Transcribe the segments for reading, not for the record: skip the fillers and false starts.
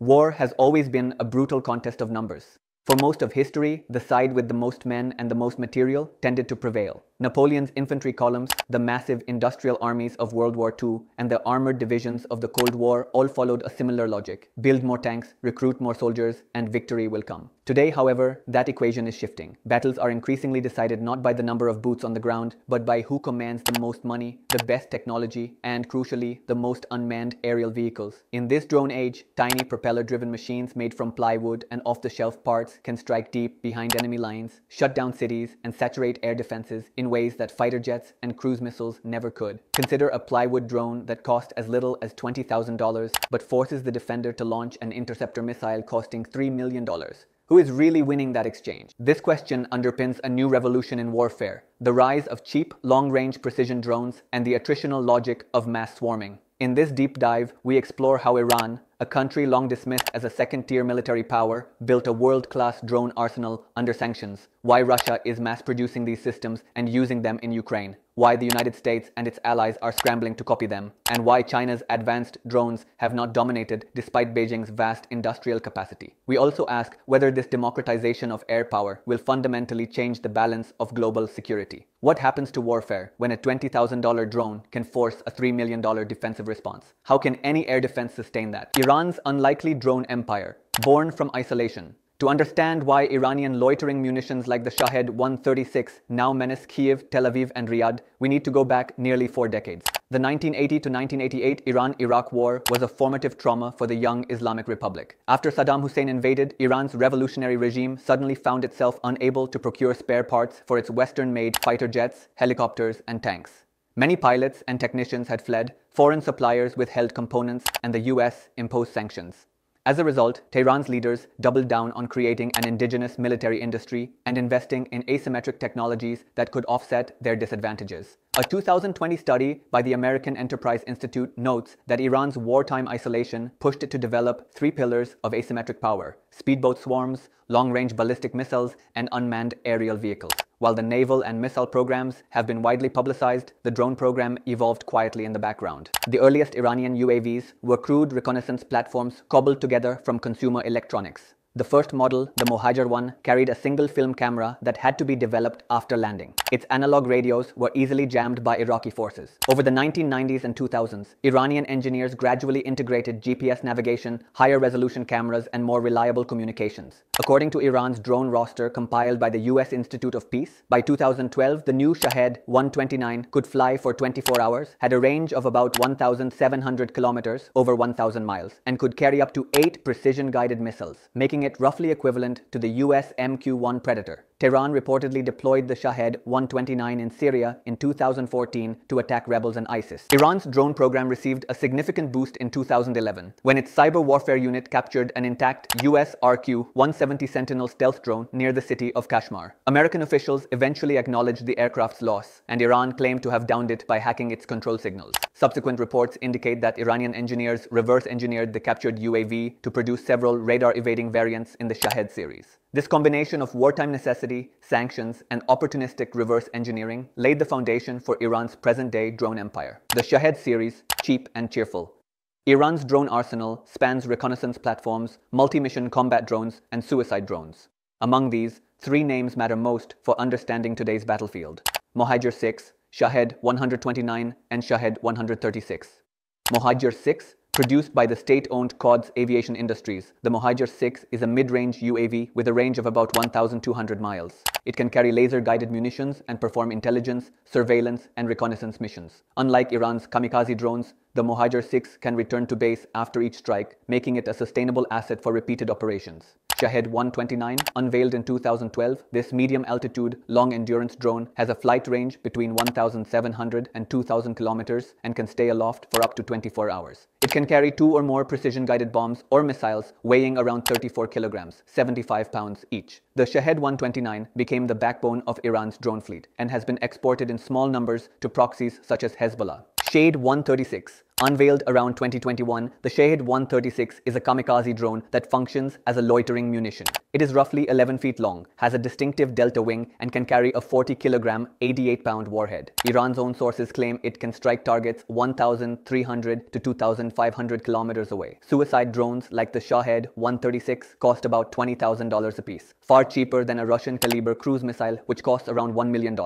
War has always been a brutal contest of numbers. For most of history, the side with the most men and the most material tended to prevail. Napoleon's infantry columns, the massive industrial armies of World War II, and the armored divisions of the Cold War all followed a similar logic. Build more tanks, recruit more soldiers, and victory will come. Today, however, that equation is shifting. Battles are increasingly decided not by the number of boots on the ground, but by who commands the most money, the best technology, and crucially, the most unmanned aerial vehicles. In this drone age, tiny propeller-driven machines made from plywood and off-the-shelf parts can strike deep behind enemy lines, shut down cities, and saturate air defenses in ways that fighter jets and cruise missiles never could. Consider a plywood drone that cost as little as $20,000 but forces the defender to launch an interceptor missile costing $3 million. Who is really winning that exchange? This question underpins a new revolution in warfare, the rise of cheap, long-range precision drones and the attritional logic of mass swarming. In this deep dive, we explore how Iran, a country long dismissed as a second-tier military power, built a world-class drone arsenal under sanctions, why Russia is mass-producing these systems and using them in Ukraine, why the United States and its allies are scrambling to copy them, and why China's advanced drones have not dominated despite Beijing's vast industrial capacity. We also ask whether this democratization of air power will fundamentally change the balance of global security. What happens to warfare when a $20,000 drone can force a $3 million defensive response? How can any air defense sustain that? Iran's unlikely drone empire, born from isolation. To understand why Iranian loitering munitions like the Shahed 136 now menace Kyiv, Tel Aviv, and Riyadh, we need to go back nearly 4 decades. The 1980 to 1988 Iran-Iraq War was a formative trauma for the young Islamic Republic. After Saddam Hussein invaded, Iran's revolutionary regime suddenly found itself unable to procure spare parts for its Western-made fighter jets, helicopters, and tanks. Many pilots and technicians had fled, foreign suppliers withheld components, and the US imposed sanctions. As a result, Tehran's leaders doubled down on creating an indigenous military industry and investing in asymmetric technologies that could offset their disadvantages. A 2020 study by the American Enterprise Institute notes that Iran's wartime isolation pushed it to develop 3 pillars of asymmetric power: speedboat swarms, long-range ballistic missiles, and unmanned aerial vehicles. While the naval and missile programs have been widely publicized, the drone program evolved quietly in the background. The earliest Iranian UAVs were crude reconnaissance platforms cobbled together from consumer electronics. The first model, the Mohajer 1, carried a single film camera that had to be developed after landing. Its analog radios were easily jammed by Iraqi forces. Over the 1990s and 2000s, Iranian engineers gradually integrated GPS navigation, higher resolution cameras, and more reliable communications. According to Iran's drone roster compiled by the US Institute of Peace, by 2012, the new Shahed 129 could fly for 24 hours, had a range of about 1,700 kilometers, over 1,000 miles, and could carry up to 8 precision-guided missiles, making it roughly equivalent to the US MQ-1 Predator. Tehran reportedly deployed the Shahed 129 in Syria in 2014 to attack rebels and ISIS. Iran's drone program received a significant boost in 2011 when its cyber warfare unit captured an intact US RQ-170 Sentinel stealth drone near the city of Kashmir. American officials eventually acknowledged the aircraft's loss, and Iran claimed to have downed it by hacking its control signals. Subsequent reports indicate that Iranian engineers reverse-engineered the captured UAV to produce several radar-evading variants in the Shahed series. This combination of wartime necessity, sanctions, and opportunistic reverse engineering laid the foundation for Iran's present-day drone empire. The Shahed series, cheap and cheerful. Iran's drone arsenal spans reconnaissance platforms, multi-mission combat drones, and suicide drones. Among these, 3 names matter most for understanding today's battlefield: Mohajer 6, Shahed 129, and Shahed 136. Mohajer 6, produced by the state-owned Quds Aviation Industries, the Mohajer 6 is a mid-range UAV with a range of about 1,200 miles. It can carry laser-guided munitions and perform intelligence, surveillance, and reconnaissance missions. Unlike Iran's kamikaze drones, the Mohajer 6 can return to base after each strike, making it a sustainable asset for repeated operations. Shahed 129, unveiled in 2012, this medium-altitude, long-endurance drone has a flight range between 1,700 and 2,000 kilometers and can stay aloft for up to 24 hours. It can carry 2 or more precision-guided bombs or missiles weighing around 34 kilograms, 75 pounds each. The Shahed 129 became the backbone of Iran's drone fleet and has been exported in small numbers to proxies such as Hezbollah. Shahed 136, Unveiled around 2021, the Shahed 136 is a kamikaze drone that functions as a loitering munition. It is roughly 11 feet long, has a distinctive delta wing, and can carry a 40-kilogram, 88-pound warhead. Iran's own sources claim it can strike targets 1,300 to 2,500 kilometers away. Suicide drones like the Shahed 136 cost about $20,000 apiece, far cheaper than a Russian-caliber cruise missile, which costs around $1 million.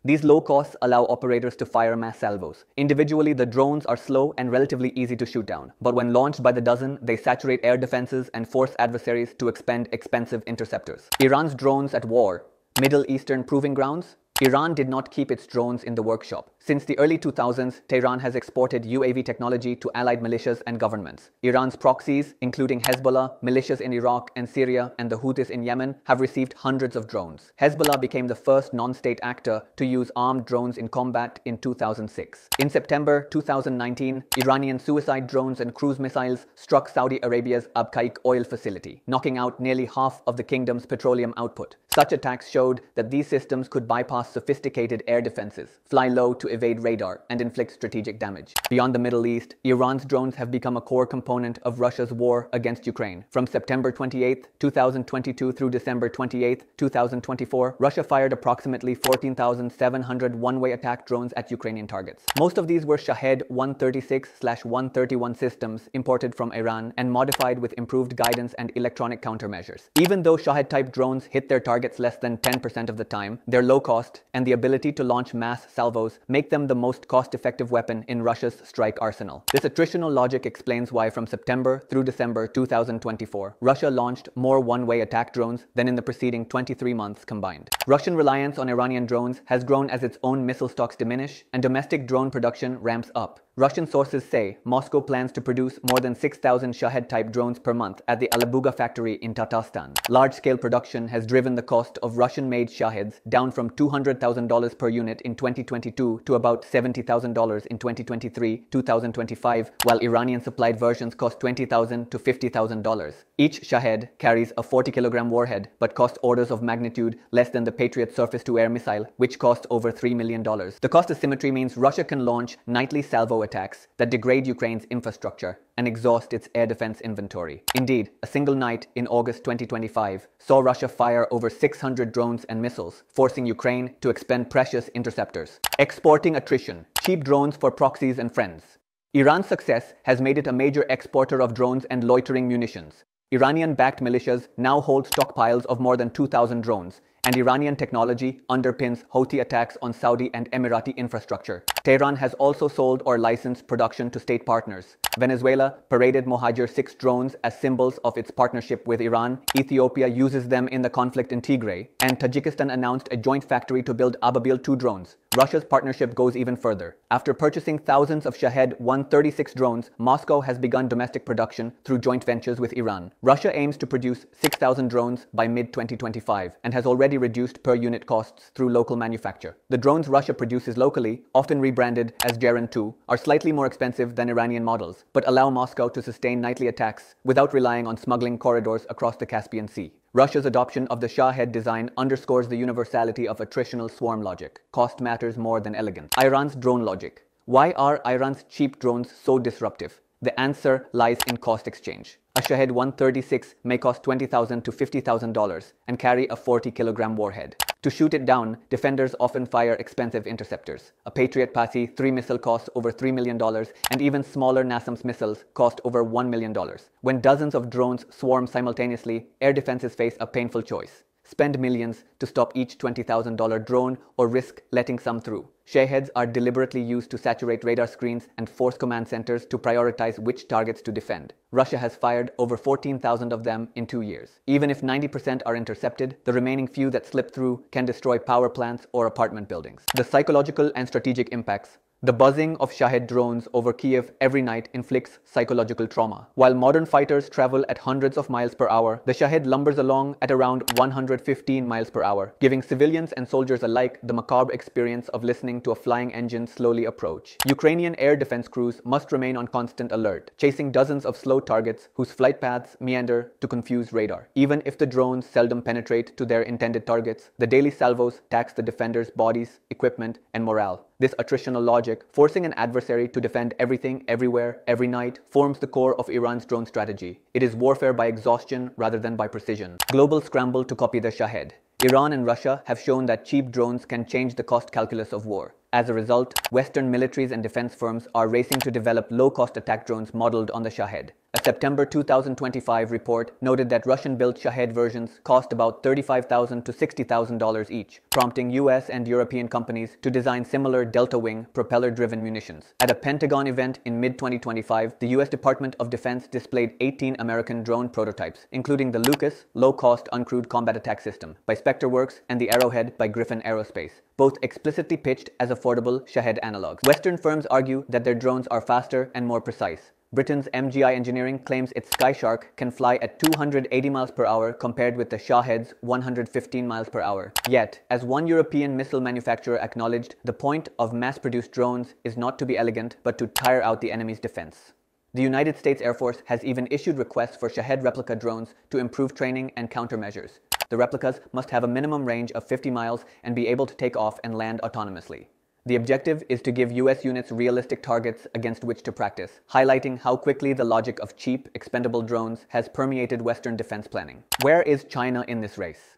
These low costs allow operators to fire mass salvos. Individually, the drones are slow and relatively easy to shoot down. But when launched by the dozen, they saturate air defenses and force adversaries to expend expensive interceptors. Iran's drones at war. Middle Eastern proving grounds? Iran did not keep its drones in the workshop. Since the early 2000s, Tehran has exported UAV technology to allied militias and governments. Iran's proxies, including Hezbollah, militias in Iraq and Syria, and the Houthis in Yemen, have received hundreds of drones. Hezbollah became the first non-state actor to use armed drones in combat in 2006. In September 2019, Iranian suicide drones and cruise missiles struck Saudi Arabia's Abqaiq oil facility, knocking out nearly half of the kingdom's petroleum output. Such attacks showed that these systems could bypass sophisticated air defenses, fly low to evade radar, and inflict strategic damage. Beyond the Middle East, Iran's drones have become a core component of Russia's war against Ukraine. From September 28, 2022 through December 28, 2024, Russia fired approximately 14,700 one-way attack drones at Ukrainian targets. Most of these were Shahed 136/131 systems imported from Iran and modified with improved guidance and electronic countermeasures. Even though Shahed-type drones hit their targets less than 10% of the time, their low cost and the ability to launch mass salvos make them the most cost-effective weapon in Russia's strike arsenal. This attritional logic explains why from September through December 2024, Russia launched more one-way attack drones than in the preceding 23 months combined. Russian reliance on Iranian drones has grown as its own missile stocks diminish and domestic drone production ramps up. Russian sources say Moscow plans to produce more than 6,000 Shahed-type drones per month at the Alabuga factory in Tatarstan. Large-scale production has driven the cost of Russian-made Shaheds down from $200,000 per unit in 2022 to about $70,000 in 2023-2025, while Iranian-supplied versions cost $20,000 to $50,000. Each Shahed carries a 40-kilogram warhead, but costs orders of magnitude less than the Patriot surface-to-air missile, which costs over $3 million. The cost asymmetry means Russia can launch nightly salvo attacks that degrade Ukraine's infrastructure and exhaust its air defense inventory. Indeed, a single night in August 2025 saw Russia fire over 600 drones and missiles, forcing Ukraine to expend precious interceptors. Exporting attrition, cheap drones for proxies and friends. Iran's success has made it a major exporter of drones and loitering munitions. Iranian-backed militias now hold stockpiles of more than 2,000 drones, and Iranian technology underpins Houthi attacks on Saudi and Emirati infrastructure. Tehran has also sold or licensed production to state partners. Venezuela paraded Mohajer-6 drones as symbols of its partnership with Iran. Ethiopia uses them in the conflict in Tigray, and Tajikistan announced a joint factory to build Ababil-2 drones. Russia's partnership goes even further. After purchasing thousands of Shahed 136 drones, Moscow has begun domestic production through joint ventures with Iran. Russia aims to produce 6,000 drones by mid-2025 and has already reduced per unit costs through local manufacture. The drones Russia produces locally, often rebranded as Jaren 2, are slightly more expensive than Iranian models, but allow Moscow to sustain nightly attacks without relying on smuggling corridors across the Caspian Sea. Russia's adoption of the Shahed design underscores the universality of attritional swarm logic. Cost matters more than elegance. Iran's drone logic. Why are Iran's cheap drones so disruptive? The answer lies in cost exchange. A Shahed 136 may cost $20,000 to $50,000 and carry a 40-kilogram warhead. To shoot it down, defenders often fire expensive interceptors. A Patriot Passy 3 missile costs over $3 million, and even smaller NASAMS missiles cost over $1 million. When dozens of drones swarm simultaneously, air defenses face a painful choice. Spend millions to stop each $20,000 drone or risk letting some through. Shaheds are deliberately used to saturate radar screens and force command centers to prioritize which targets to defend. Russia has fired over 14,000 of them in 2 years. Even if 90% are intercepted, the remaining few that slip through can destroy power plants or apartment buildings. The psychological and strategic impacts. The buzzing of Shahed drones over Kyiv every night inflicts psychological trauma. While modern fighters travel at hundreds of miles per hour, the Shahed lumbers along at around 115 miles per hour, giving civilians and soldiers alike the macabre experience of listening to a flying engine slowly approach. Ukrainian air defense crews must remain on constant alert, chasing dozens of slow targets whose flight paths meander to confuse radar. Even if the drones seldom penetrate to their intended targets, the daily salvos tax the defenders' bodies, equipment, and morale. This attritional logic, forcing an adversary to defend everything, everywhere, every night, forms the core of Iran's drone strategy. It is warfare by exhaustion rather than by precision. Global scramble to copy the Shahed. Iran and Russia have shown that cheap drones can change the cost calculus of war. As a result, Western militaries and defense firms are racing to develop low-cost attack drones modeled on the Shahed. A September 2025 report noted that Russian-built Shahed versions cost about $35,000 to $60,000 each, prompting US and European companies to design similar delta-wing, propeller-driven munitions. At a Pentagon event in mid-2025, the US Department of Defense displayed 18 American drone prototypes, including the Lucas, low-cost uncrewed combat attack system, by SpectreWorks, and the Arrowhead by Griffin Aerospace, both explicitly pitched as affordable Shahed analogs. Western firms argue that their drones are faster and more precise. Britain's MGI Engineering claims its Skyshark can fly at 280 miles per hour compared with the Shahed's 115 miles per hour. Yet, as one European missile manufacturer acknowledged, the point of mass-produced drones is not to be elegant, but to tire out the enemy's defense. The United States Air Force has even issued requests for Shahed replica drones to improve training and countermeasures. The replicas must have a minimum range of 50 miles and be able to take off and land autonomously. The objective is to give US units realistic targets against which to practice, highlighting how quickly the logic of cheap, expendable drones has permeated Western defense planning. Where is China in this race?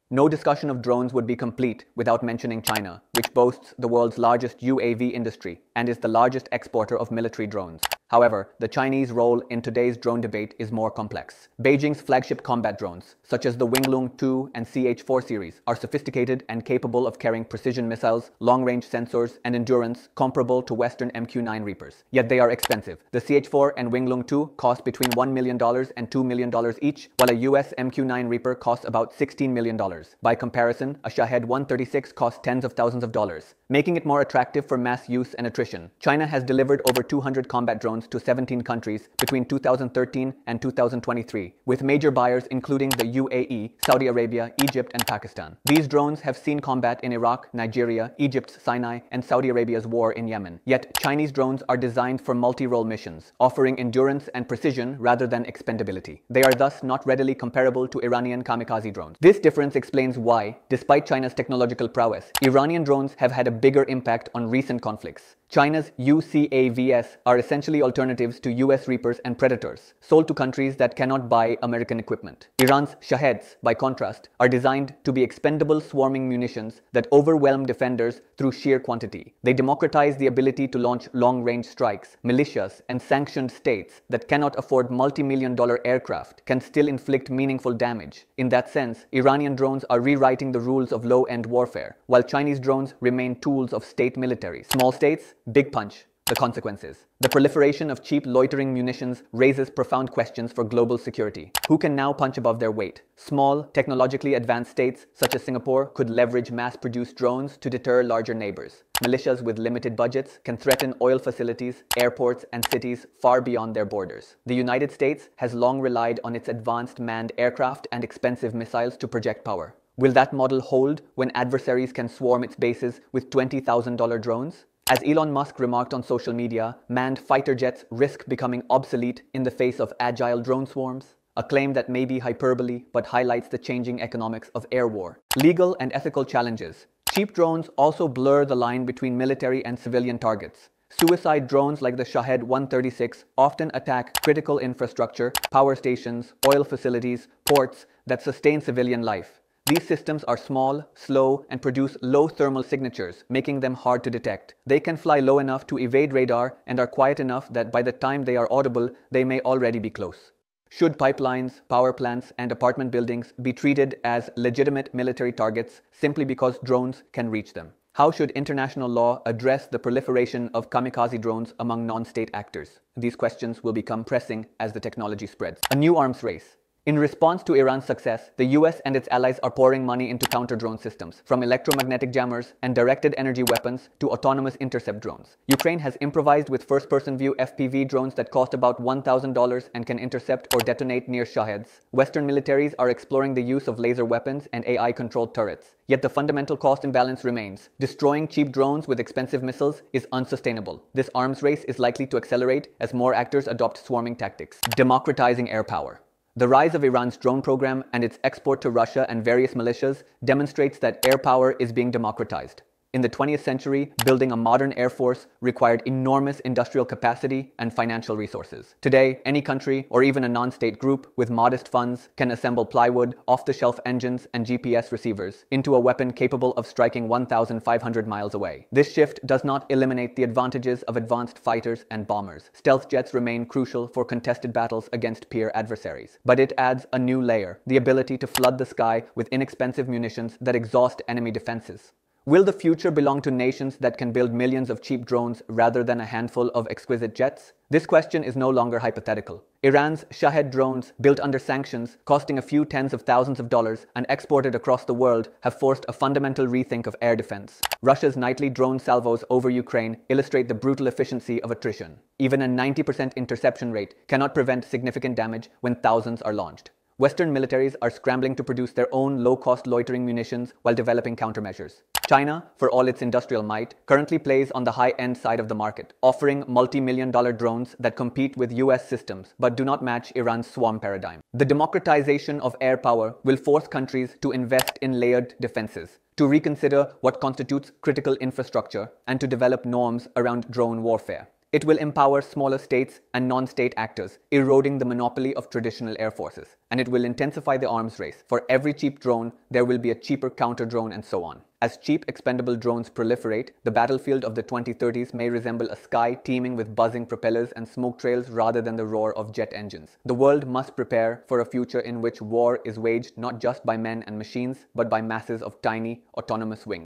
No discussion of drones would be complete without mentioning China, which boasts the world's largest UAV industry and is the largest exporter of military drones. However, the Chinese role in today's drone debate is more complex. Beijing's flagship combat drones, such as the Winglong 2 and CH-4 series, are sophisticated and capable of carrying precision missiles, long-range sensors, and endurance comparable to Western MQ-9 Reapers. Yet they are expensive. The CH-4 and Winglong 2 cost between $1 million and $2 million each, while a US MQ-9 Reaper costs about $16 million. By comparison, a Shahed 136 costs tens of thousands of dollars, making it more attractive for mass use and attrition. China has delivered over 200 combat drones to 17 countries between 2013 and 2023, with major buyers including the UAE, Saudi Arabia, Egypt, and Pakistan. These drones have seen combat in Iraq, Nigeria, Egypt's Sinai, and Saudi Arabia's war in Yemen. Yet, Chinese drones are designed for multi-role missions, offering endurance and precision rather than expendability. They are thus not readily comparable to Iranian kamikaze drones. This difference explains why, despite China's technological prowess, Iranian drones have had a bigger impact on recent conflicts. China's UCAVs are essentially alternatives to US Reapers and Predators, sold to countries that cannot buy American equipment. Iran's Shaheds, by contrast, are designed to be expendable swarming munitions that overwhelm defenders through sheer quantity. They democratize the ability to launch long-range strikes. Militias and sanctioned states that cannot afford multi-million-dollar aircraft can still inflict meaningful damage. In that sense, Iranian drones are rewriting the rules of low-end warfare, while Chinese drones remain tools of state militaries. Small states, big punch. The consequences. The proliferation of cheap loitering munitions raises profound questions for global security. Who can now punch above their weight? Small, technologically advanced states such as Singapore could leverage mass-produced drones to deter larger neighbors. Militias with limited budgets can threaten oil facilities, airports, and cities far beyond their borders. The United States has long relied on its advanced manned aircraft and expensive missiles to project power. Will that model hold when adversaries can swarm its bases with $20,000 drones? As Elon Musk remarked on social media, manned fighter jets risk becoming obsolete in the face of agile drone swarms. A claim that may be hyperbole, but highlights the changing economics of air war. Legal and ethical challenges. Cheap drones also blur the line between military and civilian targets. Suicide drones like the Shahed 136 often attack critical infrastructure, power stations, oil facilities, ports that sustain civilian life. These systems are small, slow, and produce low thermal signatures, making them hard to detect. They can fly low enough to evade radar and are quiet enough that by the time they are audible, they may already be close. Should pipelines, power plants, and apartment buildings be treated as legitimate military targets simply because drones can reach them? How should international law address the proliferation of kamikaze drones among non-state actors? These questions will become pressing as the technology spreads. A new arms race. In response to Iran's success, the US and its allies are pouring money into counter-drone systems, from electromagnetic jammers and directed energy weapons to autonomous intercept drones. Ukraine has improvised with first-person view FPV drones that cost about $1,000 and can intercept or detonate near Shaheds. Western militaries are exploring the use of laser weapons and AI-controlled turrets. Yet the fundamental cost imbalance remains. Destroying cheap drones with expensive missiles is unsustainable. This arms race is likely to accelerate as more actors adopt swarming tactics. Democratizing air power. The rise of Iran's drone program and its export to Russia and various militias demonstrates that air power is being democratized. In the 20th century, building a modern air force required enormous industrial capacity and financial resources. Today, any country or even a non-state group with modest funds can assemble plywood, off-the-shelf engines, and GPS receivers into a weapon capable of striking 1,500 miles away. This shift does not eliminate the advantages of advanced fighters and bombers. Stealth jets remain crucial for contested battles against peer adversaries. But it adds a new layer, the ability to flood the sky with inexpensive munitions that exhaust enemy defenses. Will the future belong to nations that can build millions of cheap drones rather than a handful of exquisite jets? This question is no longer hypothetical. Iran's Shahed drones, built under sanctions, costing a few tens of thousands of dollars and exported across the world, have forced a fundamental rethink of air defense. Russia's nightly drone salvos over Ukraine illustrate the brutal efficiency of attrition. Even a 90% interception rate cannot prevent significant damage when thousands are launched. Western militaries are scrambling to produce their own low-cost loitering munitions while developing countermeasures. China, for all its industrial might, currently plays on the high-end side of the market, offering multi-million-dollar drones that compete with US systems but do not match Iran's swarm paradigm. The democratization of air power will force countries to invest in layered defenses, to reconsider what constitutes critical infrastructure, and to develop norms around drone warfare. It will empower smaller states and non-state actors, eroding the monopoly of traditional air forces. And it will intensify the arms race. For every cheap drone, there will be a cheaper counter-drone and so on. As cheap, expendable drones proliferate, the battlefield of the 2030s may resemble a sky teeming with buzzing propellers and smoke trails rather than the roar of jet engines. The world must prepare for a future in which war is waged not just by men and machines, but by masses of tiny, autonomous wings.